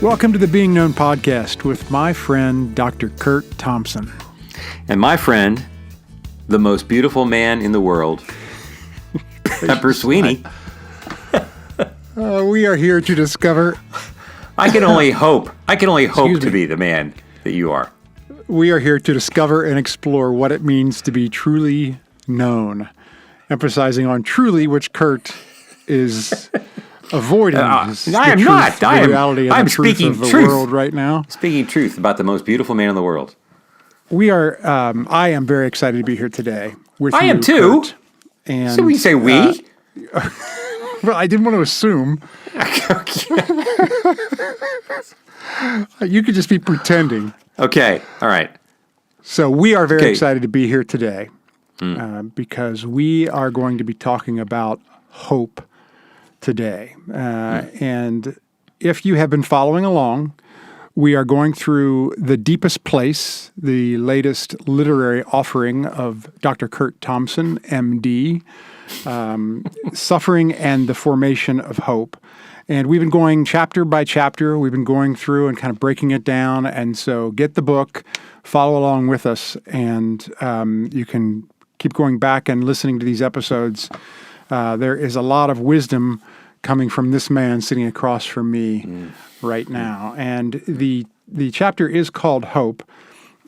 Welcome to the Being Known podcast with my friend, Dr. Curt Thompson. And my friend, the most beautiful man in the world, Pepper Sweeney. We are here to discover... I can only hope to be the man that you are. We are here to discover and explore what it means to be truly known. Emphasizing on truly, which Curt is avoiding. I am not. I'm speaking of the truth world right now. Speaking truth about the most beautiful man in the world. We are. I am very excited to be here today with you. I am too. Curt. And so we say we. Well, I didn't want to assume. You could just be pretending. Okay. All right. So we are very excited to be here today because we are going to be talking about hope today. And if you have been following along, we are going through The Deepest Place, the latest literary offering of Dr. Curt Thompson, MD, Suffering and the Formation of Hope. And we've been going chapter by chapter. We've been going through and kind of breaking it down. And so get the book, follow along with us, and you can keep going back and listening to these episodes. There is a lot of wisdom coming from this man sitting across from me right now. And the chapter is called Hope,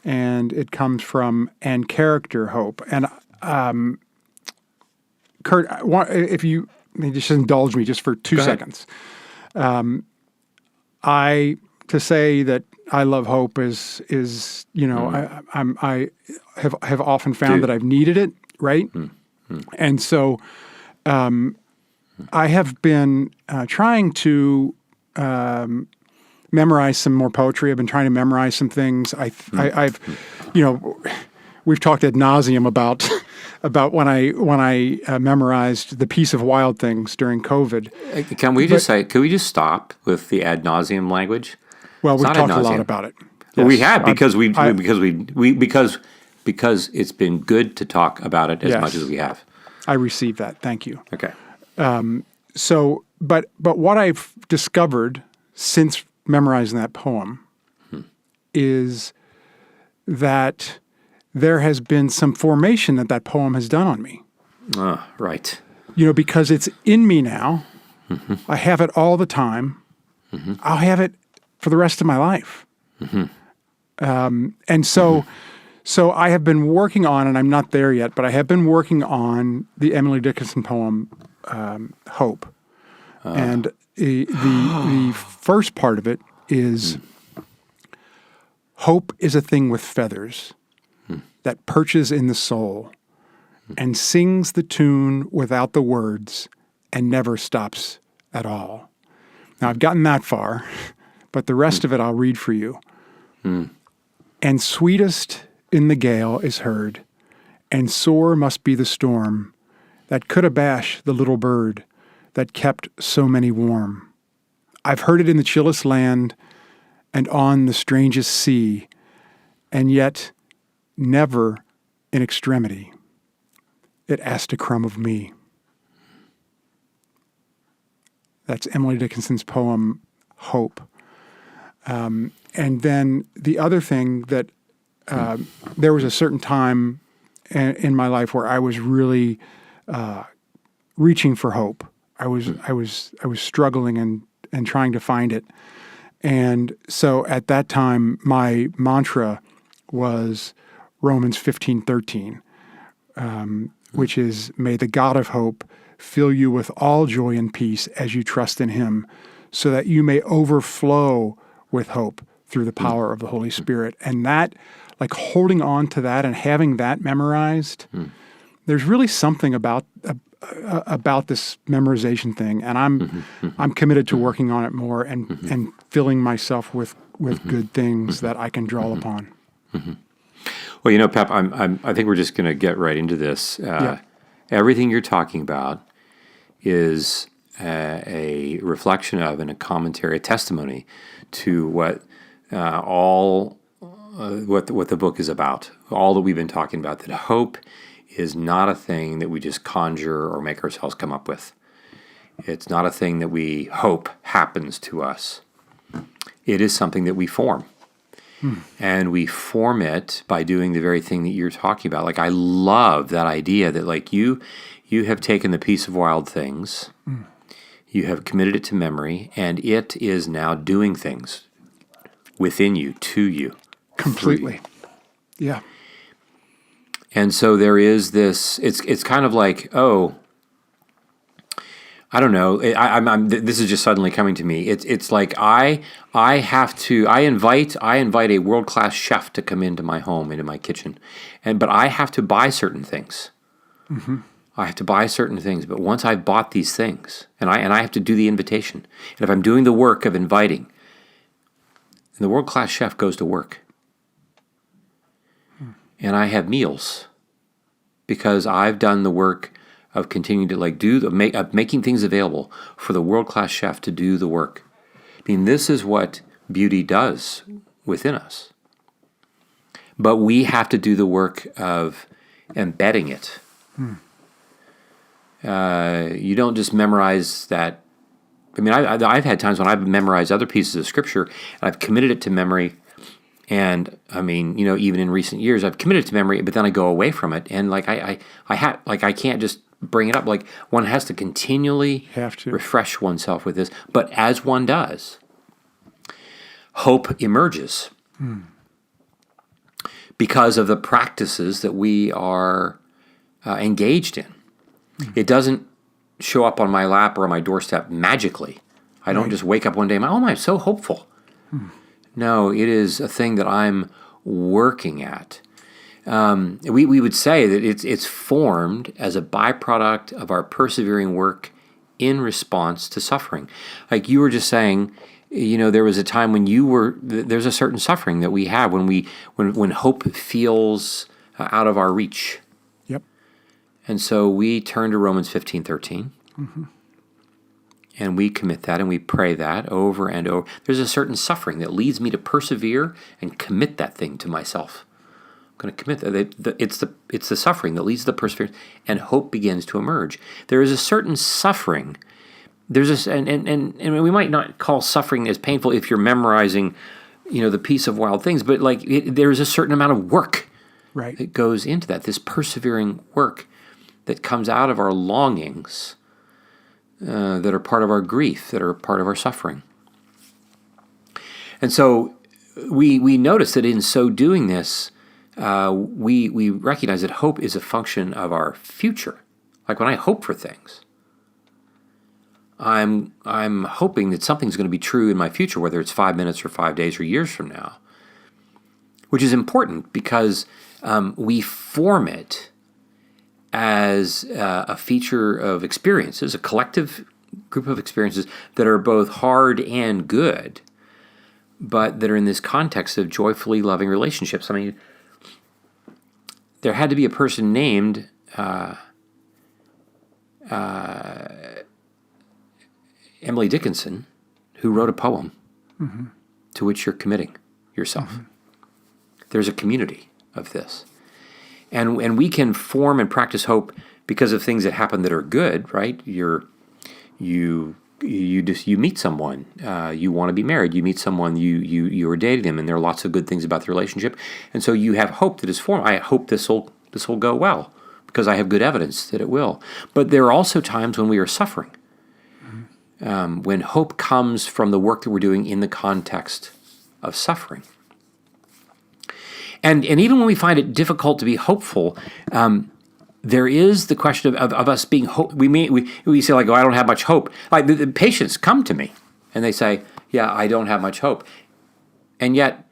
and it comes from And Character Hope. And Curt, if you just indulge me just for 2 seconds. To say that I love hope is I have often found that I've needed it, right? And so I have been trying to memorize some more poetry. I've been trying to memorize some things. I've we've talked ad nauseum about when I memorized The Piece of Wild Things during COVID. Can we just stop with the ad nauseum language? Well, we've talked a lot about it. Yes. We have because it's been good to talk about it as much as we have. I received that. Thank you. Okay. But what I've discovered since memorizing that poem is that there has been some formation that poem has done on me. Right. Because it's in me now. I have it all the time. I'll have it for the rest of my life. And so I have been working on, and I'm not there yet, but I have been working on the Emily Dickinson poem, Hope. And the first part of it is, hope is a thing with feathers that perches in the soul and sings the tune without the words and never stops at all. Now, I've gotten that far, but the rest of it I'll read for you. And sweetest in the gale is heard, and sore must be the storm that could abash the little bird that kept so many warm. I've heard it in the chillest land and on the strangest sea, and yet never in extremity it asked a crumb of me. That's Emily Dickinson's poem, Hope. And then the other thing that there was a certain time in my life where I was really reaching for hope. I was struggling and trying to find it. And so at that time, my mantra was Romans 15:13, which is, may the God of hope fill you with all joy and peace as you trust in him, so that you may overflow with hope through the power of the Holy Spirit. And that, like holding on to that and having that memorized, there's really something about this memorization thing, and I'm committed to working on it more and filling myself with good things that I can draw upon. Well, Pep, I think we're just going to get right into this. Everything you're talking about is a reflection of and a commentary, a testimony to what the book is about, all that we've been talking about, that hope is not a thing that we just conjure or make ourselves come up with. It's not a thing that we hope happens to us. It is something that we form. And we form it by doing the very thing that you're talking about. Like, I love that idea that, like, you have taken the piece of wild things, you have committed it to memory, and it is now doing things within you, to you. Completely. Yeah. And so there is this, it's kind of like, oh, I don't know. This is just suddenly coming to me. It's like I invite a world-class chef to come into my home, into my kitchen, but I have to buy certain things. I have to buy certain things. But once I've bought these things, and I have to do the invitation, and if I'm doing the work of inviting, the world-class chef goes to work, and I have meals because I've done the work of continuing to making things available for the world-class chef to do the work. I mean, this is what beauty does within us. But we have to do the work of embedding it. You don't just memorize that. I mean, I've had times when I've memorized other pieces of Scripture, and I've committed it to memory. And I mean, even in recent years, I've committed it to memory, but then I go away from it, and I can't just bring it up. Like, one has to continually refresh oneself with this. But as one does, hope emerges because of the practices that we are engaged in. It doesn't show up on my lap or on my doorstep magically. I don't just wake up one day and, I'm so hopeful. No, it is a thing that I'm working at. We would say that it's formed as a byproduct of our persevering work in response to suffering. Like you were just saying, there was a time when there's a certain suffering that we have when hope feels out of our reach. Yep. And so we turn to Romans 15:13. And we commit that and we pray that over and over. There's a certain suffering that leads me to persevere and commit that thing to myself. I'm going to commit that. It's the suffering that leads to the perseverance, and hope begins to emerge. There is a certain suffering. And we might not call suffering as painful if you're memorizing, the piece of wild things, but there's a certain amount of work that goes into that. This persevering work that comes out of our longings. That are part of our grief, that are part of our suffering. And so we notice that in so doing this, we recognize that hope is a function of our future. Like when I hope for things, I'm hoping that something's going to be true in my future, whether it's 5 minutes or 5 days or years from now, which is important because we form it as a feature of experiences, a collective group of experiences that are both hard and good, but that are in this context of joyfully loving relationships. I mean, there had to be a person named Emily Dickinson who wrote a poem to which you're committing yourself. There's a community of this. And we can form and practice hope because of things that happen that are good, right? You meet someone, you want to be married, you meet someone, you are dating them, and there are lots of good things about the relationship, and so you have hope that is formed. I hope this will go well because I have good evidence that it will. But there are also times when we are suffering, when hope comes from the work that we're doing in the context of suffering. And even when we find it difficult to be hopeful, there is the question of us being we say, like, I don't have much hope. Like the patients come to me and they say, yeah, I don't have much hope. And yet,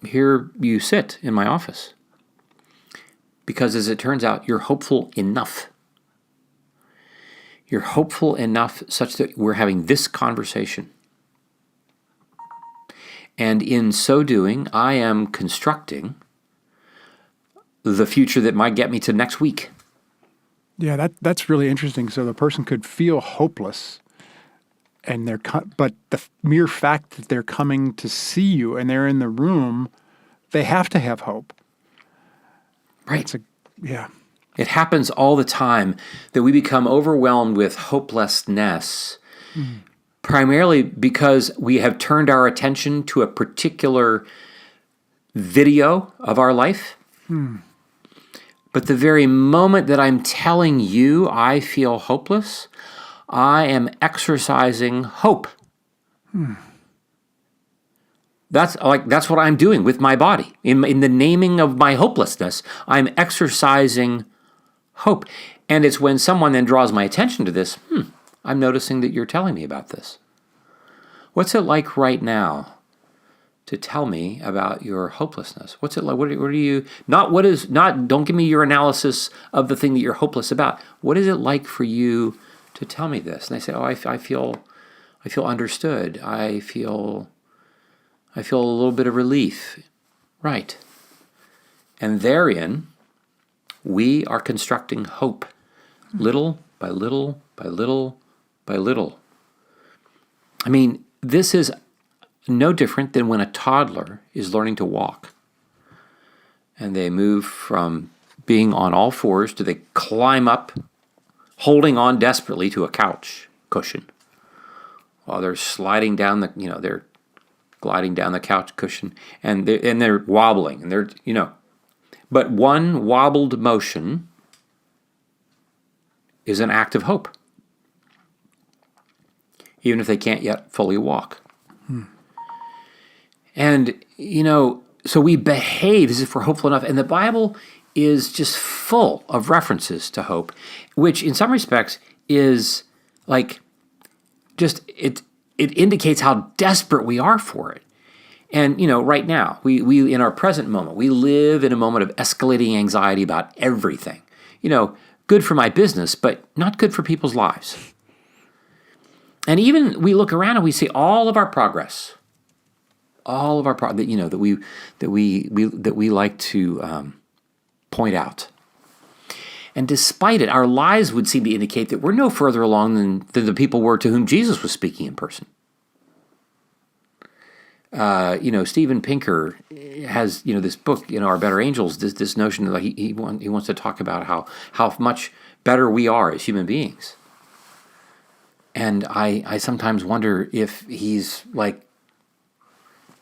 here you sit in my office. Because as it turns out, you're hopeful enough. You're hopeful enough such that we're having this conversation. And in so doing, I am constructing the future that might get me to next week. Yeah, that's really interesting. So the person could feel hopeless, and but the mere fact that they're coming to see you and they're in the room, they have to have hope. Right. Yeah. It happens all the time that we become overwhelmed with hopelessness primarily because we have turned our attention to a particular video of our life. But the very moment that I'm telling you I feel hopeless, I am exercising hope. That's what I'm doing with my body. In the naming of my hopelessness, I'm exercising hope. And it's when someone then draws my attention to this, I'm noticing that you're telling me about this. What's it like right now to tell me about your hopelessness? What's it like? What are you, don't give me your analysis of the thing that you're hopeless about. What is it like for you to tell me this? And they say, I feel understood. I feel a little bit of relief. Right. And therein, we are constructing hope, little by little by little by little. I mean, this is no different than when a toddler is learning to walk. And they move from being on all fours to they climb up, holding on desperately to a couch cushion. While they're sliding down they're gliding down the couch cushion, and they're wobbling, and but one wobbled motion is an act of hope, even if they can't yet fully walk. And, so we behave as if we're hopeful enough, and the Bible is just full of references to hope, which in some respects is like just it indicates how desperate we are for it. And, right now, we in our present moment, we live in a moment of escalating anxiety about everything. Good for my business, but not good for people's lives. And even we look around and we see all of our progress, that we like to point out. And despite it, our lives would seem to indicate that we're no further along than the people were to whom Jesus was speaking in person. Steven Pinker has, this book, Our Better Angels, this notion that he wants to talk about how much better we are as human beings. And I sometimes wonder if he's like,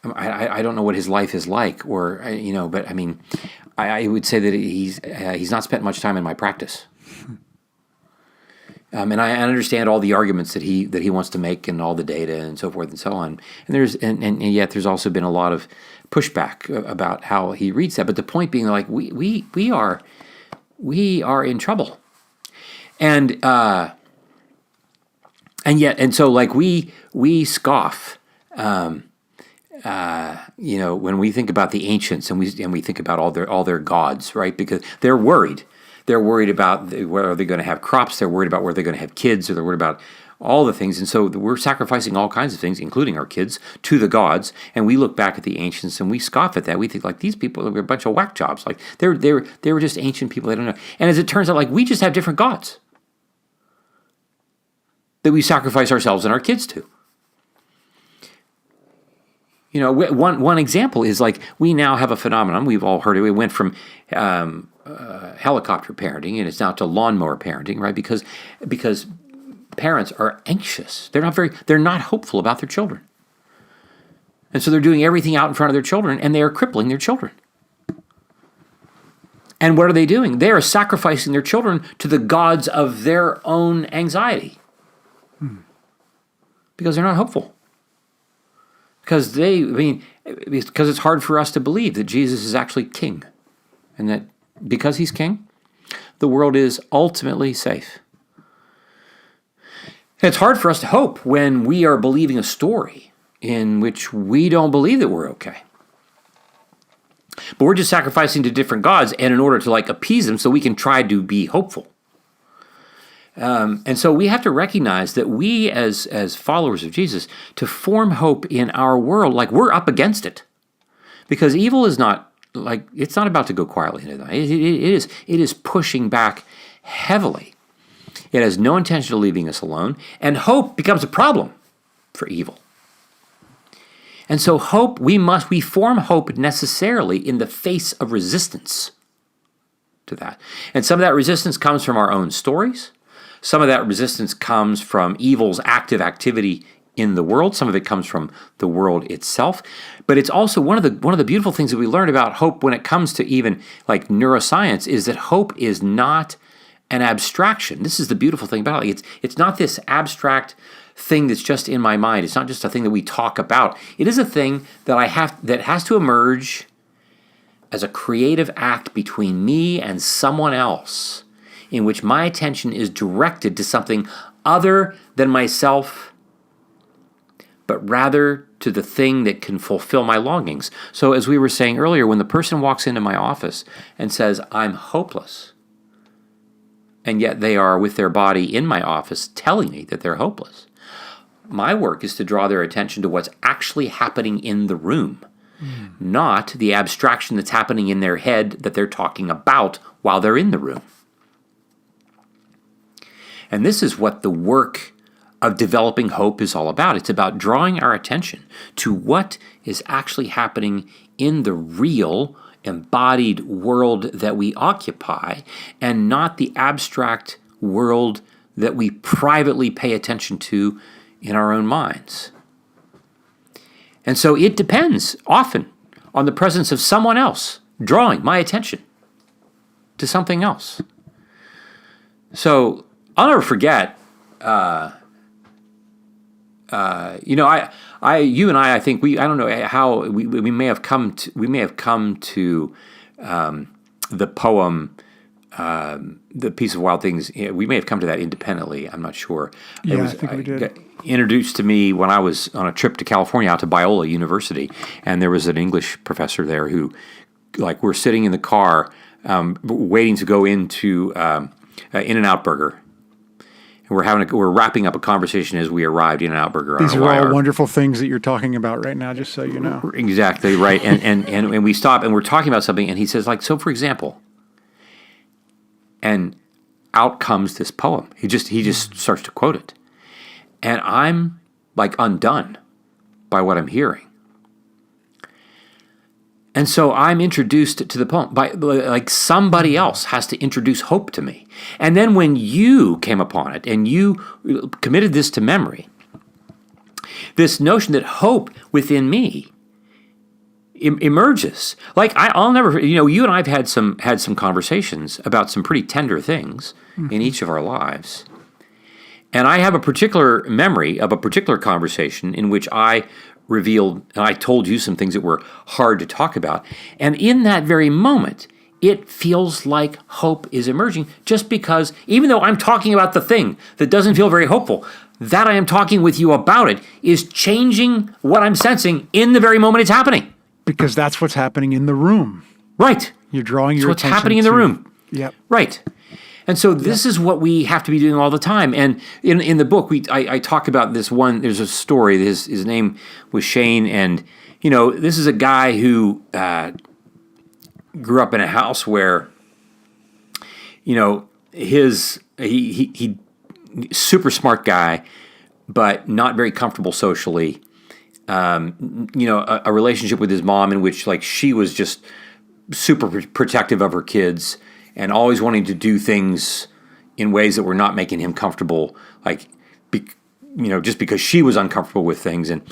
I don't know what his life is like, or, but I mean, I would say that he's not spent much time in my practice. And I understand all the arguments that he wants to make and all the data and so forth and so on. And yet there's also been a lot of pushback about how he reads that. But the point being, like, we are in trouble. And so like we scoff, when we think about the ancients and we think about all their gods, right? Because they're worried. They're worried about whether they're going to have crops. They're worried about whether they're going to have kids, or they're worried about all the things. And so we're sacrificing all kinds of things, including our kids, to the gods. And we look back at the ancients and we scoff at that. We think, like, these people are a bunch of whack jobs. Like they were just ancient people. They don't know. And as it turns out, like, we just have different gods that we sacrifice ourselves and our kids to. One example is, like, we now have a phenomenon. We've all heard it. We went from helicopter parenting, and it's now to lawnmower parenting, right? Because parents are anxious. They're not hopeful about their children. And so they're doing everything out in front of their children, and they are crippling their children. And what are they doing? They are sacrificing their children to the gods of their own anxiety. Because they're not hopeful. Because it's hard for us to believe that Jesus is actually king. And that because he's king, the world is ultimately safe. And it's hard for us to hope when we are believing a story in which we don't believe that we're okay. But we're just sacrificing to different gods, and in order to, like, appease them so we can try to be hopeful. And so we have to recognize that we, as followers of Jesus, to form hope in our world, like, we're up against it. Because evil is not, like, it's not about to go quietly into the night. It is pushing back heavily. It has no intention of leaving us alone, and hope becomes a problem for evil. And so hope, we form hope necessarily in the face of resistance to that. And some of that resistance comes from our own stories. Some of that resistance comes from evil's active activity in the world. Some of it comes from the world itself. But it's also one of the beautiful things that we learned about hope when it comes to even like neuroscience is that hope is not an abstraction. This is the beautiful thing about it. It's not this abstract thing that's just in my mind. It's not just a thing that we talk about. It is a thing that has to emerge as a creative act between me and someone else, in which my attention is directed to something other than myself, but rather to the thing that can fulfill my longings. So as we were saying earlier, when the person walks into my office and says, I'm hopeless, and yet they are with their body in my office telling me that they're hopeless, my work is to draw their attention to what's actually happening in the room, not the abstraction that's happening in their head that they're talking about while they're in the room. And this is what the work of developing hope is all about. It's about drawing our attention to what is actually happening in the real, embodied world that we occupy, and not the abstract world that we privately pay attention to in our own minds. And so it depends often on the presence of someone else drawing my attention to something else. So I'll never forget, you and I think I don't know how we may have come to the poem, The Piece of Wild Things. We may have come to that independently. I'm not sure. Yeah, I think we did. Got introduced to me when I was on a trip to California out to Biola University, and there was an English professor there who, like, we're sitting in the car waiting to go into In-N-Out Burger. We're wrapping up a conversation as we arrived in In-N-Out Burger. These are all wonderful things that you're talking about right now, just so you know. Exactly right. And we stop and we're talking about something, and he says, like, so for example, and out comes this poem. He just starts to quote it, and I'm like undone by what I'm hearing. And so I'm introduced to the poem by, like, somebody else has to introduce hope to me. And then when you came upon it and you committed this to memory, this notion that hope within me emerges. Like, I'll never, you and I have had some conversations about some pretty tender things in each of our lives. And I have a particular memory of a particular conversation in which I revealed, and I told you some things that were hard to talk about. And in that very moment, it feels like hope is emerging, just because even though I'm talking about the thing that doesn't feel very hopeful, that I am talking with you about it is changing what I'm sensing in the very moment it's happening. Because that's what's happening in the room. Right. You're drawing your attention to... what's happening in the room. Yep. Right. And so this is what we have to be doing all the time. And in the book, I talk about this one. There's a story. His name was Shane, and this is a guy who grew up in a house where he super smart guy, but not very comfortable socially. A relationship with his mom in which, like, she was just super protective of her kids and always wanting to do things in ways that were not making him comfortable, like, just because she was uncomfortable with things. And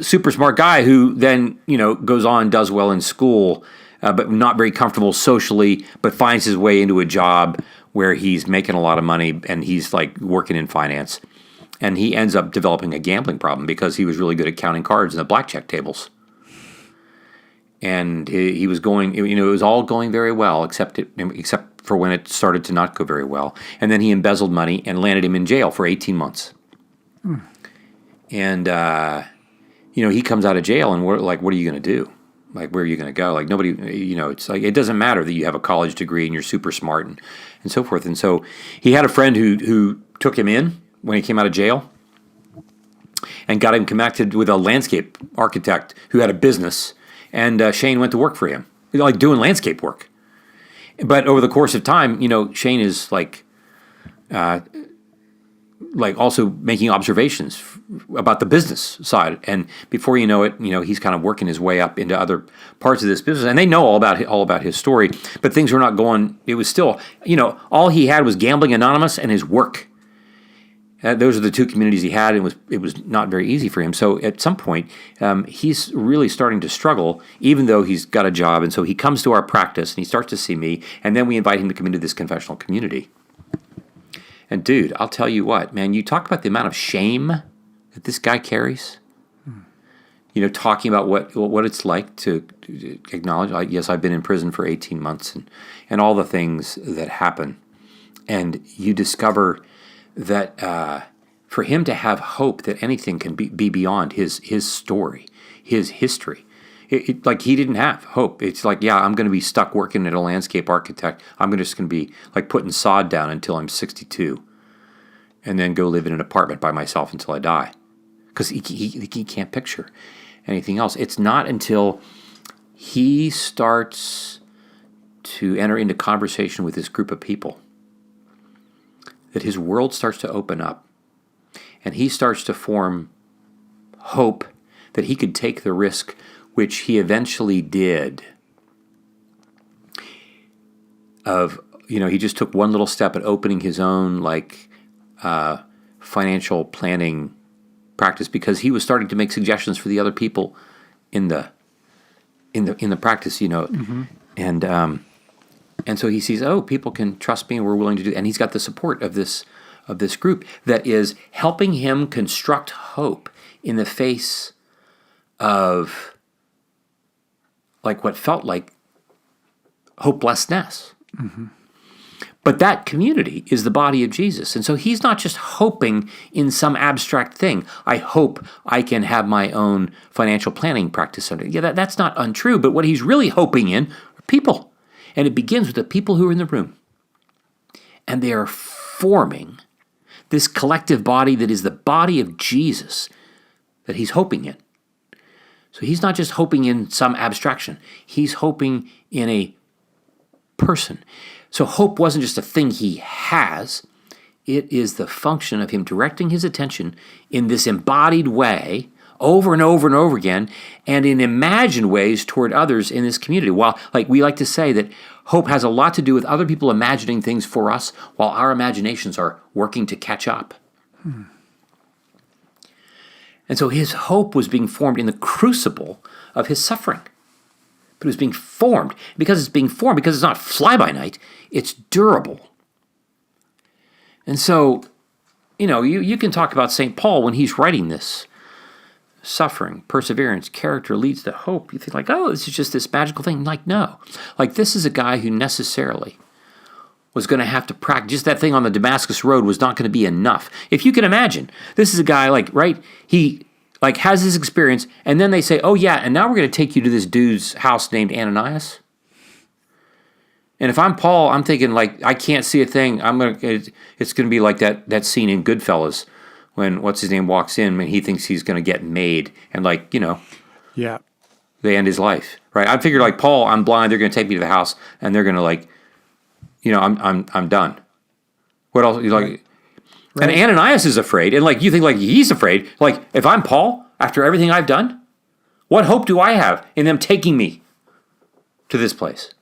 super smart guy who then, goes on, does well in school, but not very comfortable socially, but finds his way into a job where he's making a lot of money and he's, like, working in finance. And he ends up developing a gambling problem because he was really good at counting cards in the blackjack tables. And he was going, it was all going very well, except for when it started to not go very well. And then he embezzled money and landed him in jail for 18 months. And, he comes out of jail and we're like, what are you going to do? Like, where are you going to go? Like, nobody, it's like, it doesn't matter that you have a college degree and you're super smart and so forth. And so he had a friend who took him in when he came out of jail and got him connected with a landscape architect who had a business. And Shane went to work for him, like doing landscape work. But over the course of time, Shane is like also making observations about the business side. And before you know it, he's kind of working his way up into other parts of this business. And they know all about his story, but things were not going. It was still, all he had was Gambling Anonymous and his work. Those are the two communities he had, and it was not very easy for him. So at some point, he's really starting to struggle, even though he's got a job. And so he comes to our practice, and he starts to see me, and then we invite him to come into this confessional community. And dude, I'll tell you what, man, you talk about the amount of shame that this guy carries. Talking about what it's like to acknowledge, yes, I've been in prison for 18 months and all the things that happen. And you discover that for him to have hope that anything can be beyond his story, his history, like he didn't have hope. It's like, yeah, I'm going to be stuck working at a landscape architect. I'm just going to be like putting sod down until I'm 62 and then go live in an apartment by myself until I die. Because he can't picture anything else. It's not until he starts to enter into conversation with this group of people that his world starts to open up, and he starts to form hope that he could take the risk, which he eventually did. He just took one little step at opening his own financial planning practice, because he was starting to make suggestions for the other people in the practice, and so he sees, people can trust me, and we're willing to do, and he's got the support of this group that is helping him construct hope in the face of what felt like hopelessness. Mm-hmm. But that community is the body of Jesus. And so he's not just hoping in some abstract thing. I hope I can have my own financial planning practice. Yeah, that's not untrue. But what he's really hoping in are people. And it begins with the people who are in the room. And they are forming this collective body that is the body of Jesus that he's hoping in. So he's not just hoping in some abstraction. He's hoping in a person. So hope wasn't just a thing he has. It is the function of him directing his attention in this embodied way over and over and over again, and in imagined ways toward others in this community. While we like to say that hope has a lot to do with other people imagining things for us while our imaginations are working to catch up. And so his hope was being formed in the crucible of his suffering. But it was being formed. Because it's being formed, because it's not fly-by-night, it's durable. And so, you can talk about St. Paul when he's writing this. Suffering, perseverance, character leads to hope. You think this is just this magical thing. No. This is a guy who necessarily was going to have to practice. Just that thing on the Damascus Road was not going to be enough. If you can imagine, this is a guy he has this experience, and then they say, oh yeah, and now we're going to take you to this dude's house named Ananias. And if I'm Paul, I'm thinking I can't see a thing. It's going to be like that scene in Goodfellas when what's his name walks in and he thinks he's going to get made, and yeah, they end his life, right? I figured Paul, I'm blind. They're going to take me to the house, and they're going to I'm done. What else? Right. And Ananias is afraid, and you think he's afraid. If I'm Paul, after everything I've done, what hope do I have in them taking me to this place?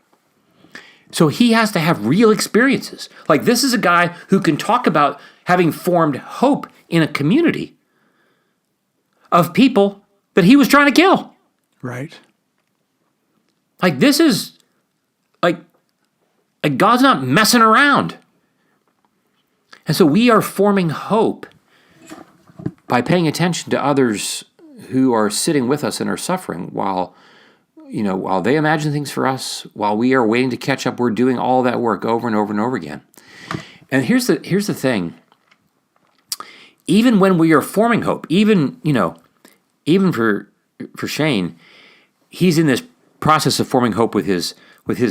So he has to have real experiences. This is a guy who can talk about having formed hope in a community of people that he was trying to kill. Right. This is God's not messing around. And so we are forming hope by paying attention to others who are sitting with us in our suffering while they imagine things for us, while we are waiting to catch up. We're doing all that work over and over and over again. And here's the thing. Even when we are forming hope, even for Shane, he's in this process of forming hope with his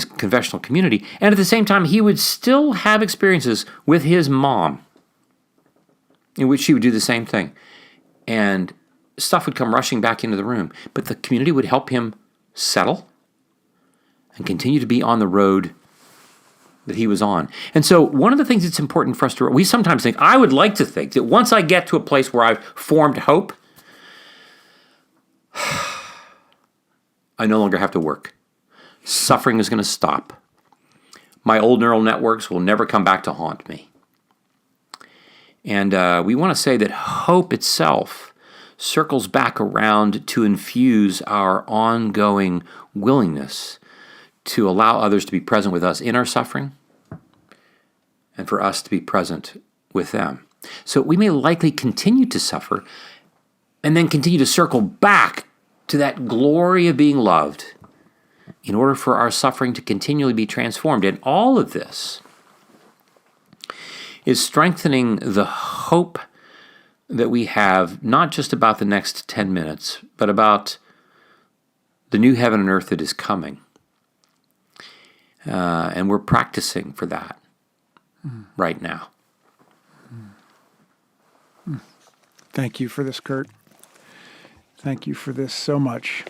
confessional community, and at the same time, he would still have experiences with his mom, in which she would do the same thing, and stuff would come rushing back into the room. But the community would help him settle and continue to be on the road that he was on. And so one of the things that's important for us we sometimes think, I would like to think that once I get to a place where I've formed hope, I no longer have to work. Suffering is going to stop. My old neural networks will never come back to haunt me. And we want to say that hope itself circles back around to infuse our ongoing willingness to allow others to be present with us in our suffering and for us to be present with them. So we may likely continue to suffer and then continue to circle back to that glory of being loved in order for our suffering to continually be transformed. And all of this is strengthening the hope that we have, not just about the next 10 minutes, but about the new heaven and earth that is coming. And we're practicing for that right now. Thank you for this, Curt. Thank you for this so much.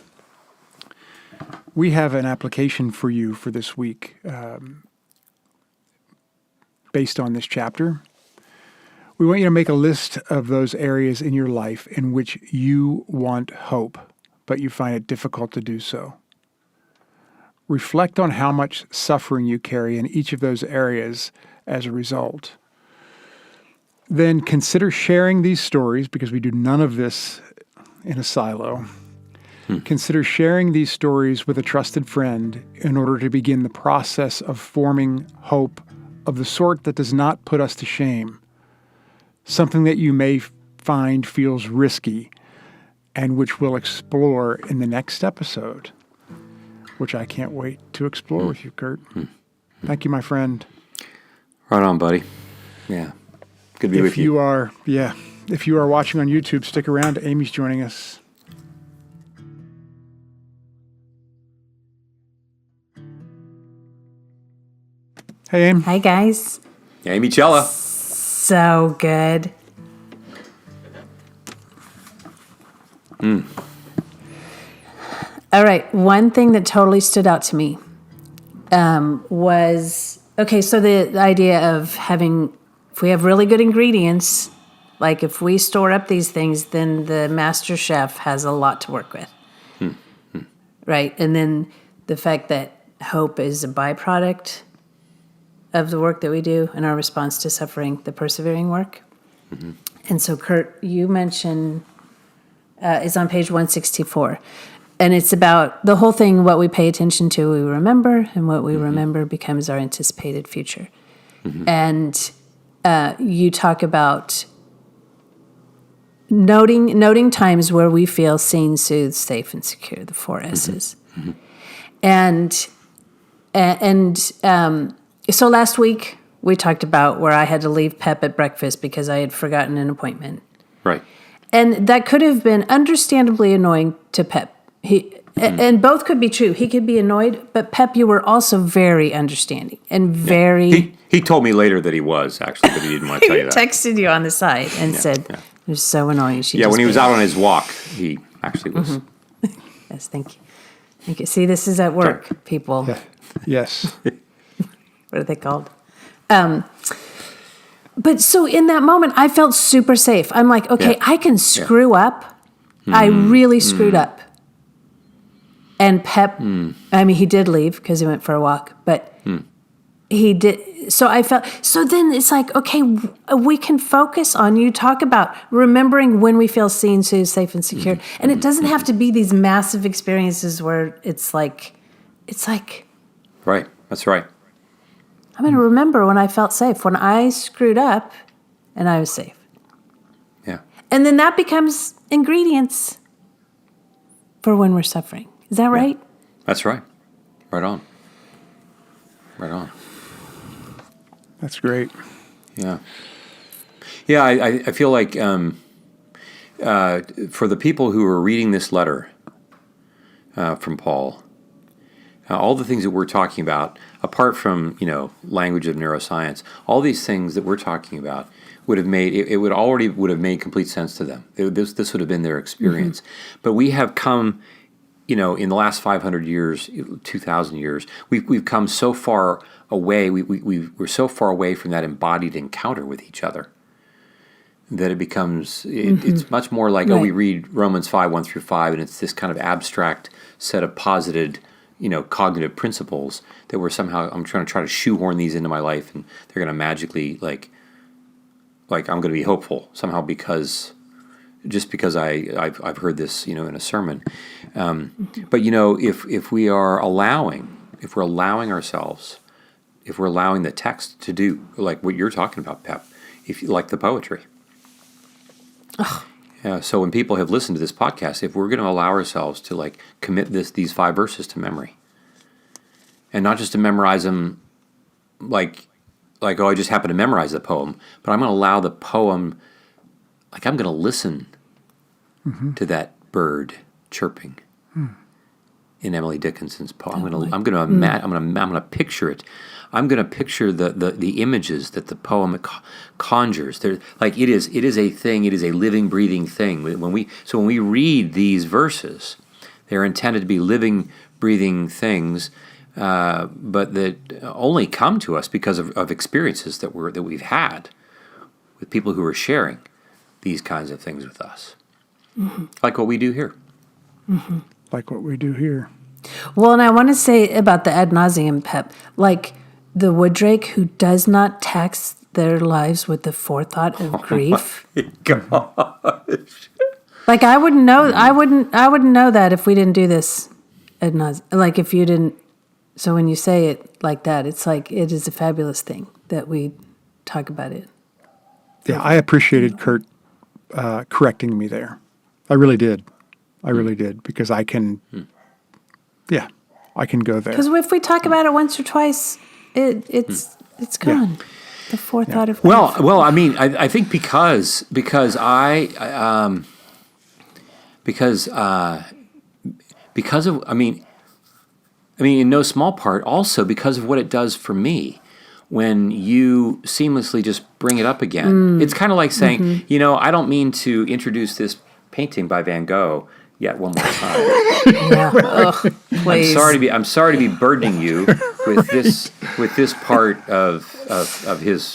We have an application for you for this week based on this chapter. We want you to make a list of those areas in your life in which you want hope, but you find it difficult to do so. Reflect on how much suffering you carry in each of those areas as a result. Then consider sharing these stories, because we do none of this in a silo. Consider sharing these stories with a trusted friend in order to begin the process of forming hope of the sort that does not put us to shame, something that you may find feels risky and which we'll explore in the next episode, which I can't wait to explore with you, Curt. Thank you, my friend. Right on, buddy. Yeah. Good to be with you. If you are watching on YouTube, stick around. Amy's joining us. Hey, Amy. Hi, guys. Amy Cella. So good. All right. One thing that totally stood out to me was, so the idea of having, if we have really good ingredients, like if we store up these things, then the master chef has a lot to work with. Right? And then the fact that hope is a byproduct of the work that we do and our response to suffering, the persevering work. And so, Curt, you mentioned, is on page 164. And it's about the whole thing, what we pay attention to, we remember, and what we remember becomes our anticipated future. And you talk about noting times where we feel seen, soothed, safe, and secure, the 4 S's. So last week we talked about where I had to leave Pep at breakfast because I had forgotten an appointment. Right. And that could have been understandably annoying to Pep. And both could be true. He could be annoyed, but Pep, you were also very understanding and very... He told me later that he was, actually, but he didn't want to tell you that. He texted you on the side and said, it was so annoying. When he was out on his walk, he actually was. Yes, thank you. Thank you. See, this is at work, people. Yeah. Yes. What are they called? But so in that moment, I felt super safe. I'm like, okay, I can screw up. I really screwed up. And Pep, I mean, he did leave because he went for a walk, but he did. So I felt, so then it's like, okay, we can focus on, you talk about remembering when we feel seen, safe, and secure. And it doesn't have to be these massive experiences where it's like. Right, that's right. I'm going to remember when I felt safe, when I screwed up and I was safe. Yeah. And then that becomes ingredients for when we're suffering. Is that right? That's right. Right on. Right on. That's great. Yeah. Yeah, I feel like for the people who are reading this letter from Paul, all the things that we're talking about, apart from, language of neuroscience, all these things that we're talking about would have made, it would have made complete sense to them. This would have been their experience. But we have come, in the last 500 years, 2,000 years, we've come so far away, we're so far away from that embodied encounter with each other that it becomes, it's much more like, we read Romans 5, 1 through 5, and it's this kind of abstract set of posited, cognitive principles that we're somehow, I'm trying to shoehorn these into my life, and they're going to magically, like I'm going to be hopeful somehow because I've heard this, in a sermon. But if we're allowing ourselves, if we're allowing the text to do like what you're talking about, Pep, if you like the poetry. Yeah, so when people have listened to this podcast, if we're going to allow ourselves to like commit these 5 verses to memory, and not just to memorize them like oh, I just happen to memorize the poem, but I'm going to allow the poem, like I'm going to listen to that bird chirping in Emily Dickinson's poem. I'm going to picture it. I'm going to picture the images that the poem conjures. Like it is a thing. It is a living, breathing thing. When we read these verses, they're intended to be living, breathing things, but that only come to us because of experiences that we've had with people who are sharing these kinds of things with us, like what we do here. Like what we do here. Well, and I want to say about the ad nauseum, Pep, like the Woodrake who does not tax their lives with the forethought of grief. Gosh. Like I wouldn't know. I wouldn't know that if we didn't do this ad nauseum. Like if you didn't. So when you say it like that, it's like it is a fabulous thing that we talk about it. Yeah, I appreciated Curt correcting me there. I really did. Because I can, I can go there. Because if we talk about it once or twice, it's gone. Yeah. The forethought of Well, I mean, I think because of I mean, in no small part, also because of what it does for me when you seamlessly just bring it up again. It's kind of like saying, I don't mean to introduce this painting by Van Gogh yet one more time. Yeah. Ugh, please. I'm sorry to be burdening you with this part of his.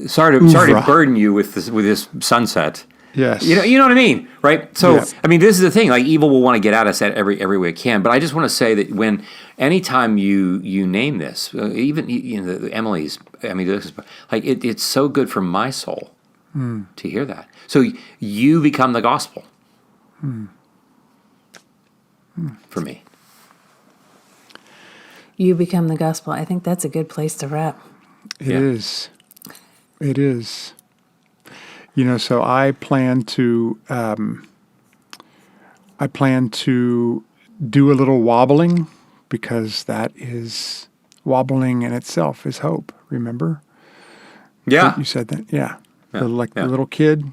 Sorry to burden you with this sunset. Yes. You know what I mean, right? So, Yeah. I mean, this is the thing. Like, evil will want to get at us at every way it can. But I just want to say that anytime you name this, even the Emily's, like it's so good for my soul to hear that. So you become the gospel for me. You become the gospel. I think that's a good place to wrap. It is. It is. So I plan to do a little wobbling because that is wobbling in itself is hope. Remember? Yeah. You said that. Yeah. Yeah. The little kid.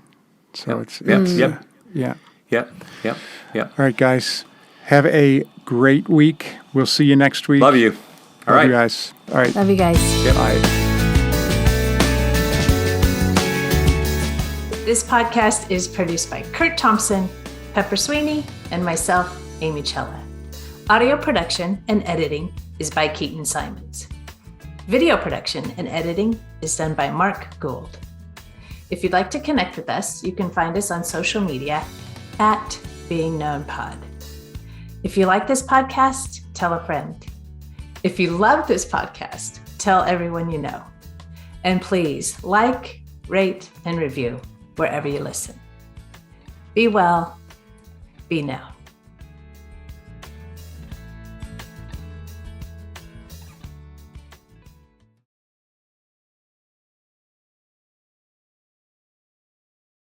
So it's Yep. All right, guys. Have a great week. We'll see you next week. Love you. All right, you guys. All right. Love you guys. Yep. Bye. This podcast is produced by Curt Thompson, Pepper Sweeney, and myself, Amy Chella. Audio production and editing is by Keaton Simons. Video production and editing is done by Mark Gould. If you'd like to connect with us, you can find us on social media at BeingKnownPod. If you like this podcast, tell a friend. If you love this podcast, tell everyone you know. And please like, rate, and review wherever you listen. Be well, be now.